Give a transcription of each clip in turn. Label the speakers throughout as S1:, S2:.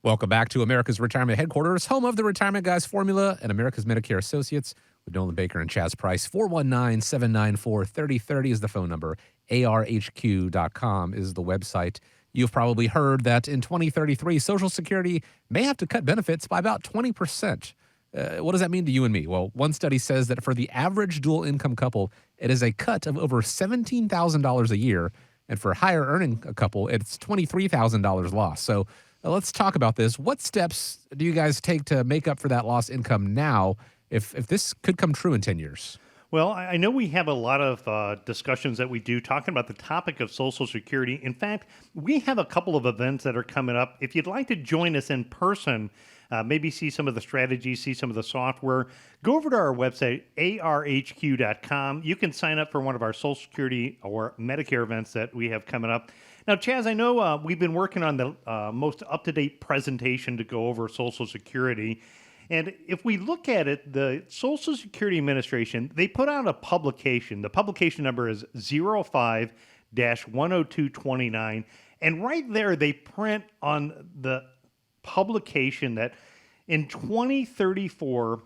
S1: Welcome back to America's Retirement Headquarters, home of the Retirement Guys Formula and America's Medicare Associates with Nolan Baker and Chaz Price. 419-794-3030 is the phone number. ARHQ.com is the website. You've probably heard that in 2033, Social Security may have to cut benefits by about 20%. What does that mean to you and me? Well, one study says that for the average dual income couple, it is a cut of over $17,000 a year. And for a higher earning a couple, it's $23,000 lost. So let's talk about this. What steps do you guys take to make up for that lost income now if this could come true in 10 years?
S2: Well, I know we have a lot of discussions that we do talking about the topic of Social Security. In fact, we have a couple of events that are coming up. If you'd like to join us in person, maybe see some of the strategies, see some of the software, go over to our website, arhq.com. You can sign up for one of our Social Security or Medicare events that we have coming up. Now, Chaz, I know we've been working on the most up-to-date presentation to go over Social Security. And if we look at it, the Social Security Administration, they put out a publication. The publication number is 05-10229. And right there, they print on the publication that in 2034,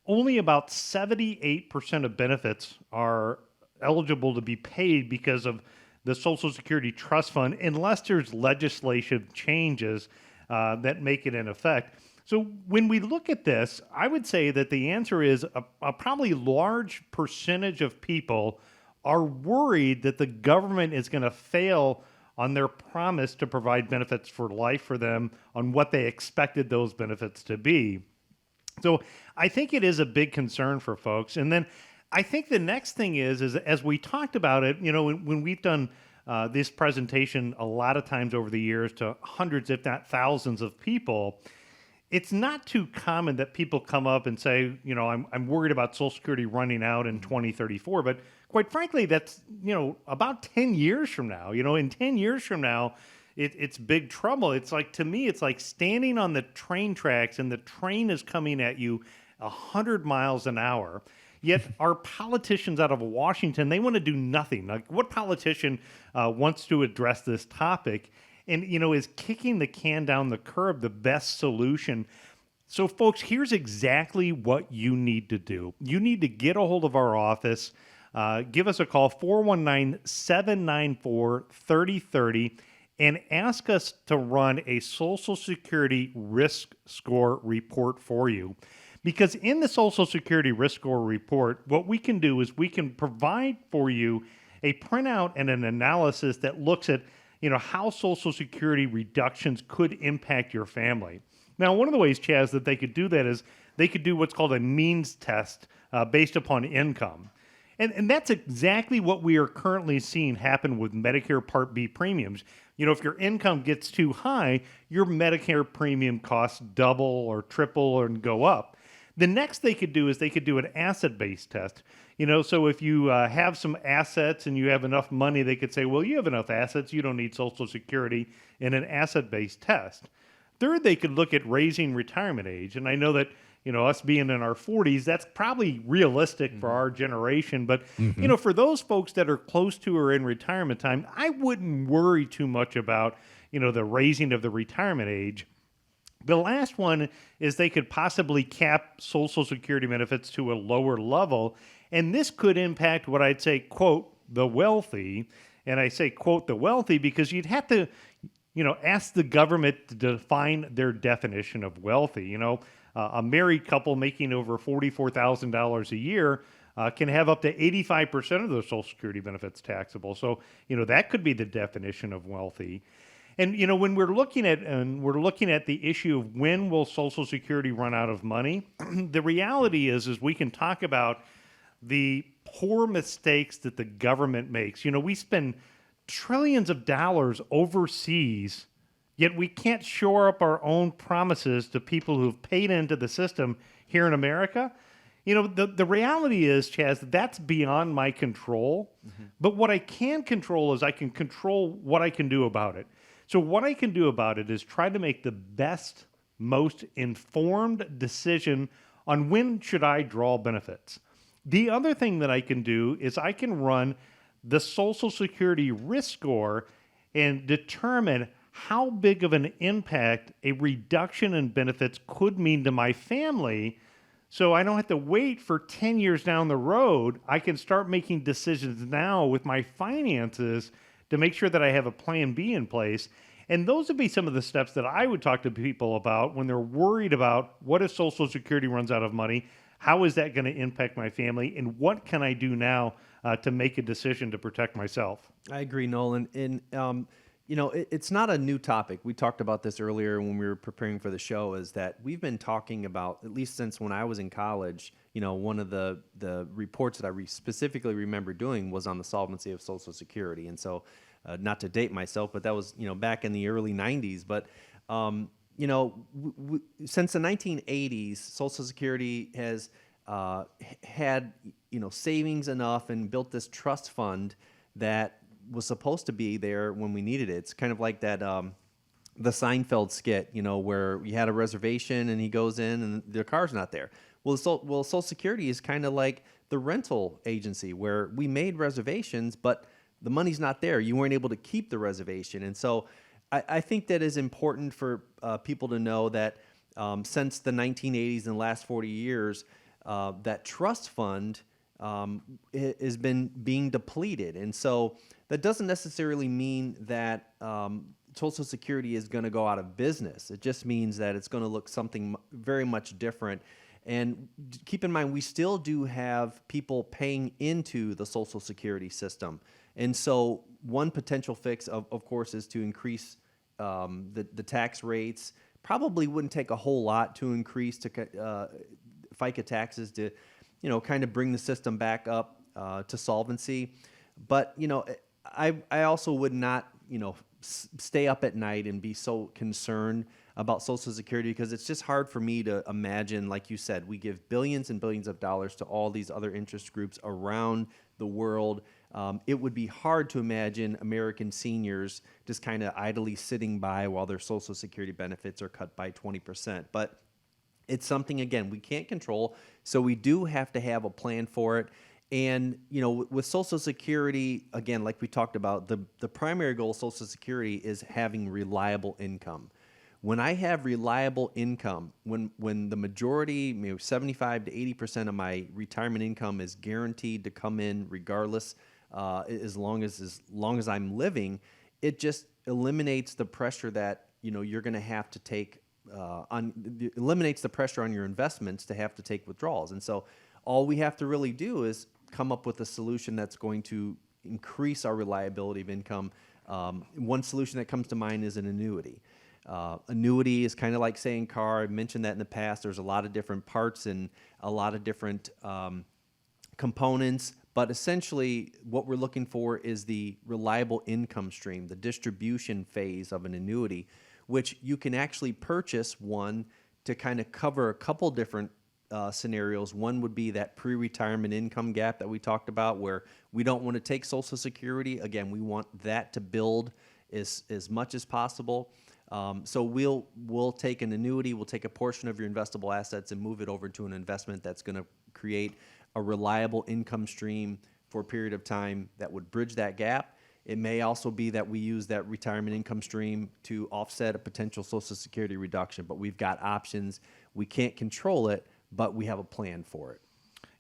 S2: only about 78% of benefits are eligible to be paid because of the Social Security Trust Fund, unless there's legislative changes that make it in effect. So when we look at this, I would say that the answer is a probably large percentage of people are worried that the government is going to fail on their promise to provide benefits for life for them on what they expected those benefits to be. So I think it is a big concern for folks. And then I think the next thing is as we talked about it, you know, when we've done this presentation a lot of times over the years to hundreds, if not thousands of people, it's not too common that people come up and say, you know, I'm worried about Social Security running out in 2034. But quite frankly, that's, you know, about 10 years from now. You know, in 10 years from now, it's big trouble. It's like, to me, it's like standing on the train tracks and the train is coming at you 100 miles an hour. Yet our politicians out of Washington, they want to do nothing. Like, what politician wants to address this topic? And, you know, is kicking the can down the curb the best solution? So, folks, here's exactly what you need to do. You need to get a hold of our office. Give us a call, 419-794-3030, and ask us to run a Social Security risk score report for you. Because in the Social Security risk score report, what we can do is we can provide for you a printout and an analysis that looks at, you know, how Social Security reductions could impact your family. Now, one of the ways, Chaz, that they could do that is they could do what's called a means test based upon income. And that's exactly what we are currently seeing happen with Medicare Part B premiums. You know, if your income gets too high, your Medicare premium costs double or triple and go up. The next they could do is they could do an asset-based test. You know, so if you have some assets and you have enough money, they could say, well, you have enough assets, you don't need Social Security in an asset-based test. Third, they could look at raising retirement age. And I know that, you know, us being in our 40s, that's probably realistic for our generation. But, you know, for those folks that are close to or in retirement time, I wouldn't worry too much about, you know, the raising of the retirement age. The last one is they could possibly cap Social Security benefits to a lower level. And this could impact what I'd say, quote, the wealthy. And I say, quote, the wealthy, because you'd have to, you know, ask the government to define their definition of wealthy. You know, a married couple making over $44,000 a year can have up to 85% of their Social Security benefits taxable. So, you know, that could be the definition of wealthy. And, you know, when we're looking at the issue of when will Social Security run out of money, the reality is we can talk about the poor mistakes that the government makes. You know, we spend trillions of dollars overseas, yet we can't shore up our own promises to people who've paid into the system here in America. You know, the reality is, Chaz, that's beyond my control. But what I can control is I can control what I can do about it. So what I can do about it is try to make the best, most informed decision on when should I draw benefits. The other thing that I can do is I can run the Social Security risk score and determine how big of an impact a reduction in benefits could mean to my family. So I don't have to wait for 10 years down the road. I can start making decisions now with my finances to make sure that I have a plan B in place. And those would be some of the steps that I would talk to people about when they're worried about what if Social Security runs out of money? How is that going to impact my family? And what can I do now to make a decision to protect myself?
S3: I agree, Nolan. And, it's not a new topic. We talked about this earlier when we were preparing for the show, is that we've been talking about, at least since when I was in college, one of the reports that I specifically remember doing was on the solvency of Social Security. And so, not to date myself, but that was, back in the early 90s. But, since the 1980s, Social Security has had, savings enough and built this trust fund that was supposed to be there when we needed it. It's kind of like that, the Seinfeld skit, where you had a reservation and he goes in and the car's not there. Well, Social Security is kind of like the rental agency where we made reservations, but the money's not there. You weren't able to keep the reservation. And so I think that is important for people to know that since the 1980s and the last 40 years, that trust fund has been being depleted. And so that doesn't necessarily mean that Social Security is going to go out of business. It just means that it's going to look something very much different. And keep in mind, we still do have people paying into the Social Security system. And so one potential fix, of course, is to increase the tax rates. Probably wouldn't take a whole lot to increase to FICA taxes to, kind of bring the system back up to solvency. But, I also would not, stay up at night and be so concerned about Social Security, because it's just hard for me to imagine, like you said, we give billions and billions of dollars to all these other interest groups around the world. It would be hard to imagine American seniors just kind of idly sitting by while their Social Security benefits are cut by 20%. But it's something, again, we can't control, so we do have to have a plan for it. And, with Social Security, again, like we talked about, the primary goal of Social Security is having reliable income. When I have reliable income, when the majority, maybe 75 to 80% of my retirement income is guaranteed to come in regardless, as long as I'm living, it just eliminates the pressure that, you're going to have to take eliminates the pressure on your investments to have to take withdrawals. And so all we have to really do is come up with a solution that's going to increase our reliability of income. One solution that comes to mind is an annuity. Annuity is kind of like saying car. I've mentioned that in the past. There's a lot of different parts and a lot of different components, but essentially what we're looking for is the reliable income stream, the distribution phase of an annuity, which you can actually purchase one to kind of cover a couple different scenarios. One would be that pre-retirement income gap that we talked about, where we don't want to take Social Security. Again, we want that to build as much as possible. So we'll take an annuity, we'll take a portion of your investable assets and move it over to an investment that's going to create a reliable income stream for a period of time that would bridge that gap. It may also be that we use that retirement income stream to offset a potential Social Security reduction, but we've got options. We can't control it, but we have a plan for it.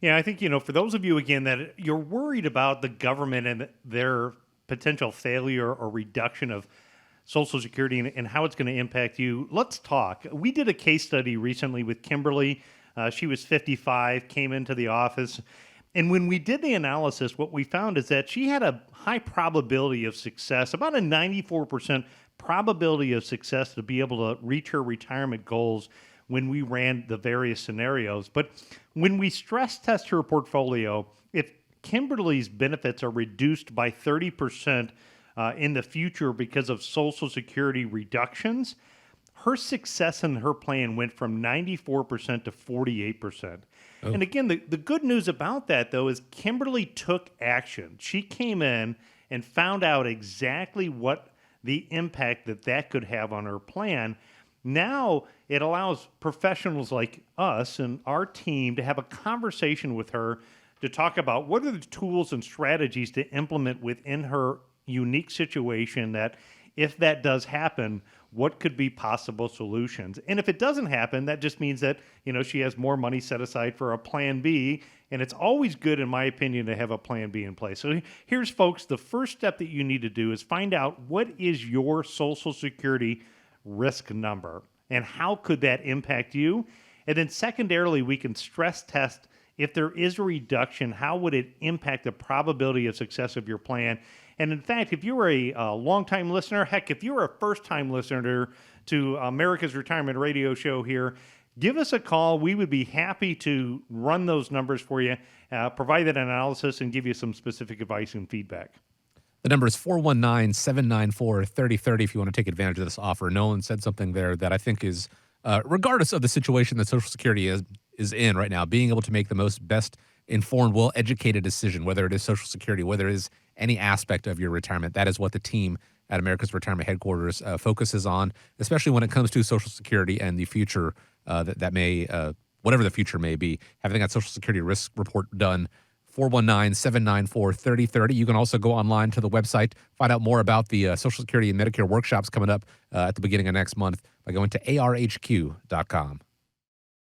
S2: Yeah, I think, for those of you, again, that you're worried about the government and their potential failure or reduction of Social Security and how it's going to impact you, let's talk. We did a case study recently with Kimberly. She was 55, came into the office. And when we did the analysis, what we found is that she had a high probability of success, about a 94% probability of success to be able to reach her retirement goals when we ran the various scenarios. But when we stress test her portfolio, if Kimberly's benefits are reduced by 30% in the future because of Social Security reductions, her success in her plan went from 94% to 48%. Oh. And again, the good news about that, though, is Kimberly took action. She came in and found out exactly what the impact that could have on her plan. Now it allows professionals like us and our team to have a conversation with her to talk about what are the tools and strategies to implement within her unique situation that if that does happen, what could be possible solutions? And if it doesn't happen, that just means that, she has more money set aside for a plan B. And it's always good, in my opinion, to have a plan B in place. So here's, folks, the first step that you need to do is find out what is your Social Security risk number and how could that impact you. And then secondarily, we can stress test if there is a reduction, how would it impact the probability of success of your plan? And in fact, if you were a longtime listener, heck, if you were a first-time listener to America's Retirement Radio Show here, give us a call. We would be happy to run those numbers for you, provide that analysis, and give you some specific advice and feedback.
S1: The number is 419-794-3030 if you want to take advantage of this offer. Nolan said something there that I think is, regardless of the situation that Social Security is in right now, being able to make the most best informed, well-educated decision, whether it is Social Security, whether it is any aspect of your retirement. That is what the team at America's Retirement Headquarters focuses on, especially when it comes to Social Security and the future that may, whatever the future may be. Having that Social Security risk report done, 419-794-3030. You can also go online to the website, find out more about the Social Security and Medicare workshops coming up at the beginning of next month by going to arhq.com.